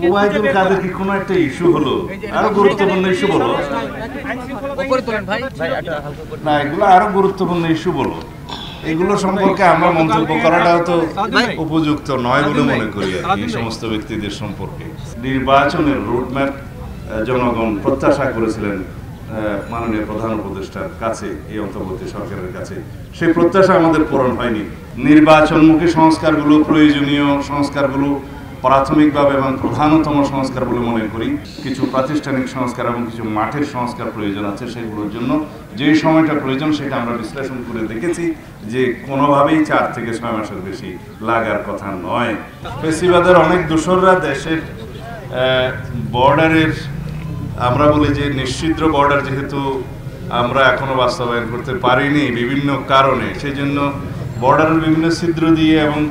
ওবায়দুল কাদের কি কোনো একটা ইস্যু হলো, আরো গুরুত্বপূর্ণ ইস্যু বলো না, এগুলো আরো গুরুত্বপূর্ণ ইস্যু বলো, এগুলো সম্পর্কে আমরা মন্তব্য করাটাও তো উপযুক্ত নয় বলে মনে করি আর কি। সমস্ত ব্যক্তিদের সম্পর্কে নির্বাচনের রোডম্যাপ জনগণ প্রত্যাশা করেছিলেন মাননীয় প্রধান উপদেষ্টার কাছে, এই অন্তর্বর্তী সরকারের কাছে। সেই প্রত্যাশা আমাদের পূরণ হয়নি। নির্বাচনমুখী সংস্কারগুলো, প্রয়োজনীয় সংস্কারগুলো প্রাথমিকভাবে এবং প্রধানতম সংস্কার বলে মনে করি। কিছু প্রাতিষ্ঠানিক সংস্কার এবং কিছু মাঠের সংস্কার প্রয়োজন আছে। সেগুলোর জন্য যে সময়টা প্রয়োজন সেটা আমরা বিশ্লেষণ করে দেখেছি যে কোনোভাবেই 4 থেকে 6 মাসের বেশি লাগার কথা নয়। ফেসিবাদের অনেক দোসররা দেশের বর্ডারের, আমরা বলি যে নিশ্চিদ্র বর্ডার যেহেতু আমরা এখনো বাস্তবায়ন করতে পারিনি বিভিন্ন কারণে, সেই জন্য বর্ডারের বিভিন্ন ছিদ্র দিয়ে এবং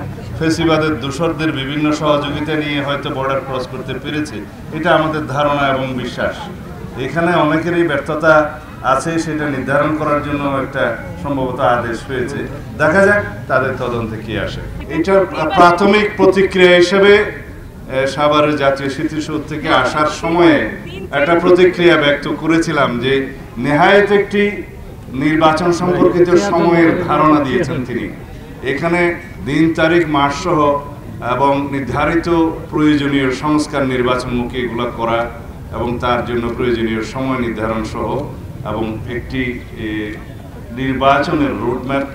ফেসিবাদের দোসরদের বিভিন্ন সহযোগিতা নিয়ে হয়তো বর্ডার ক্রস করতে পেরেছে, এটা আমাদের ধারণা এবং বিশ্বাস। এখানে অনেকেরই ব্যর্থতা আছে, সেটা নির্ধারণ করার জন্য একটা সম্ভবত আদেশ হয়েছে। দেখা যাক তাদের তদন্তে কি আসে। এটা প্রাথমিক প্রতিক্রিয়া হিসেবে সাভারের জাতীয় স্মৃতিসৌধ থেকে আসার সময়ে একটা প্রতিক্রিয়া ব্যক্ত করেছিলাম যে নেহায়েত একটি নির্বাচন সম্পর্কিত সময়ের ধারণা দিয়েছেন তিনি। এখানে দিন, তারিখ, মাস সহ এবং নির্ধারিত প্রয়োজনীয় সংস্কার নির্বাচনমুখী এগুলো করা এবং তার জন্য প্রয়োজনীয় সময় নির্ধারণ সহ এবং একটি নির্বাচনের রোডম্যাপ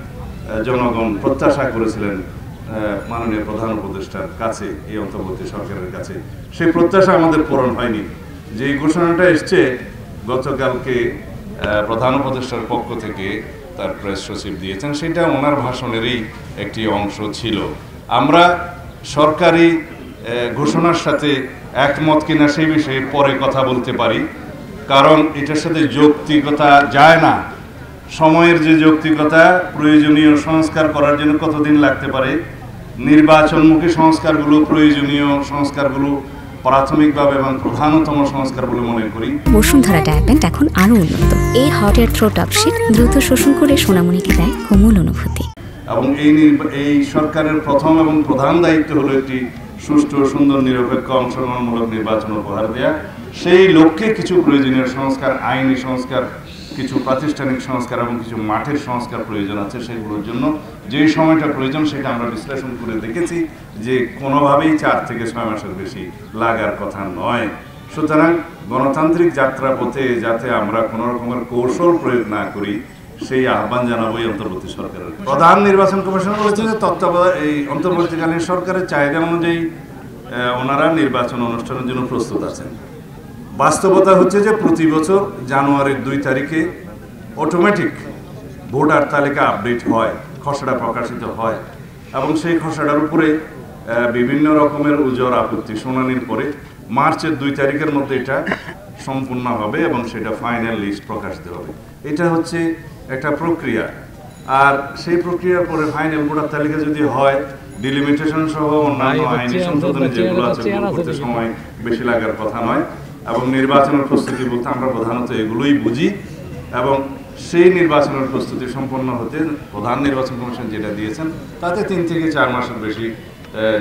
জনগণ প্রত্যাশা করেছিলেন মাননীয় প্রধান উপদেষ্টার কাছে, এই অন্তর্বর্তী সরকারের কাছে। সেই প্রত্যাশা আমাদের পূরণ হয়নি। যে ঘোষণাটা এসছে গতকালকে প্রধান উপদেষ্টার পক্ষ থেকে তার প্রেস সচিব দিয়েছেন, সেটা ওনার ভাষণেরই একটি অংশ ছিল। আমরা সরকারি ঘোষণার সাথে একমত কিনা সেই বিষয়ে পরে কথা বলতে পারি, কারণ এটার সাথে যৌক্তিকতা যায় না। সময়ের যে যৌক্তিকতা, প্রয়োজনীয় সংস্কার করার জন্য কতদিন লাগতে পারে, নির্বাচনমুখী সংস্কারগুলো, প্রয়োজনীয় সংস্কারগুলো প্রাথমিকভাবে এবং প্রধানতম সংস্কার বলে মনে করি। বসুন্ধরা ডায়াপেন্ট এখন আরো উন্নত। এই হট এয়ার থ্রো টপশিট দ্রুত শোষণ করে সোনামণিকে দেয় কোমল অনুভূতি। এবং এই সরকারের প্রথম এবং প্রধান দায়িত্ব হলো একটি সুষ্ঠু, সুন্দর, নিরপেক্ষ, অংশগ্রহণমূলক নির্বাচন উপহার দেওয়া। সেই লক্ষ্যে কিছু প্রয়োজনীয় সংস্কার, আইনি সংস্কার, কিছু প্রাতিষ্ঠানিক সংস্কার এবং কিছু মাঠের সংস্কার প্রয়োজন আছে। সেগুলোর জন্য যে সময়টা প্রয়োজন সেটা আমরা বিশ্লেষণ করে দেখেছি যে কোনোভাবেই 4 থেকে 6 মাসের বেশি লাগার কথা নয়। সুতরাং গণতান্ত্রিক যাত্রাপথে যাতে আমরা কোনো রকমের কৌশল প্রয়োগ না করি, সেই আহ্বান জানাবো এই অন্তর্বর্তী সরকারের। প্রধান নির্বাচন কমিশন বলেছে যে এই অন্তর্বর্তীকালীন সরকারের চাহিদা অনুযায়ী ওনারা নির্বাচন অনুষ্ঠানের জন্য প্রস্তুত আছেন। বাস্তবতা হচ্ছে যে প্রতি বছর জানুয়ারির 2 তারিখে অটোমেটিক ভোটার তালিকা আপডেট হয়, খসড়া প্রকাশিত হয় এবং সেই খসড়ার উপরে বিভিন্ন রকমের উজর আপত্তি শুনানির পরে মার্চের 2 তারিখের মধ্যে এটা সম্পূর্ণ হবে এবং সেটা ফাইনাল লিস্ট প্রকাশিত হবে। এটা হচ্ছে একটা প্রক্রিয়া। আর সেই প্রক্রিয়ার পরে ফাইনাল ভোটার তালিকা যদি হয়, ডিলিমিটেশন সহ অন্যান্য আইনি সংশোধনী যেগুলো আছে করতে সময় বেশি লাগার কথা নয়। এবং নির্বাচনের প্রস্তুতি বলতে আমরা প্রধানত এগুলোই বুঝি এবং সেই নির্বাচনের প্রস্তুতি সম্পন্ন হতে প্রধান নির্বাচন কমিশন যেটা দিয়েছেন তাতে 3 থেকে 4 মাসের বেশি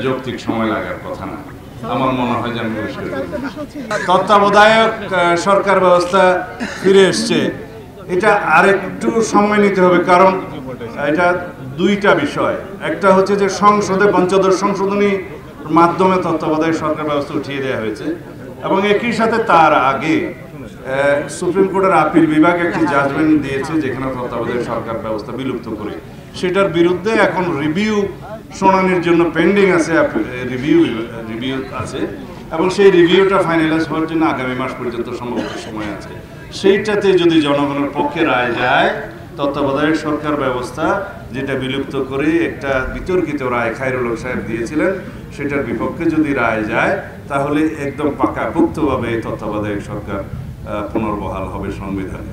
যৌক্তিক সময় লাগার কথা না। আমার মনে হয় যে আমি তত্ত্বাবধায়ক সরকার ব্যবস্থা ফিরে এসছে, এটা আরেকটু সময় নিতে হবে, কারণ এটা 2টা বিষয়। একটা হচ্ছে যে সংসদে পঞ্চদশ সংশোধনীর মাধ্যমে তত্ত্বাবধায়ক সরকার ব্যবস্থা উঠিয়ে দেওয়া হয়েছে এবং একই সাথে তার আগে সুপ্রিম কোর্টের আপিল বিভাগ একটি জাজমেন্ট দিয়েছে যেখানে তত্ত্বাবধায়ক সরকার ব্যবস্থা বিলুপ্ত করে। সেটার বিরুদ্ধে এখন রিভিউ শুনানির জন্য পেন্ডিং আছে, রিভিউ আছে এবং সেই রিভিউটা ফাইনালাইজ হওয়ার জন্য আগামী মাস পর্যন্ত সম্ভবত সময় আছে। সেইটাতে যদি জনগণের পক্ষে রায় যায়, তত্ত্বাবধায়ক সরকার ব্যবস্থা যেটা বিলুপ্ত করে একটা বিতর্কিত রায় খায়রুল হক সাহেব দিয়েছিলেন, সেটার বিপক্ষে যদি রায় যায় তাহলে একদম পাকাপোক্তভাবে তত্ত্বাবধায়ক সরকার পুনর্বহাল হবে সংবিধানে।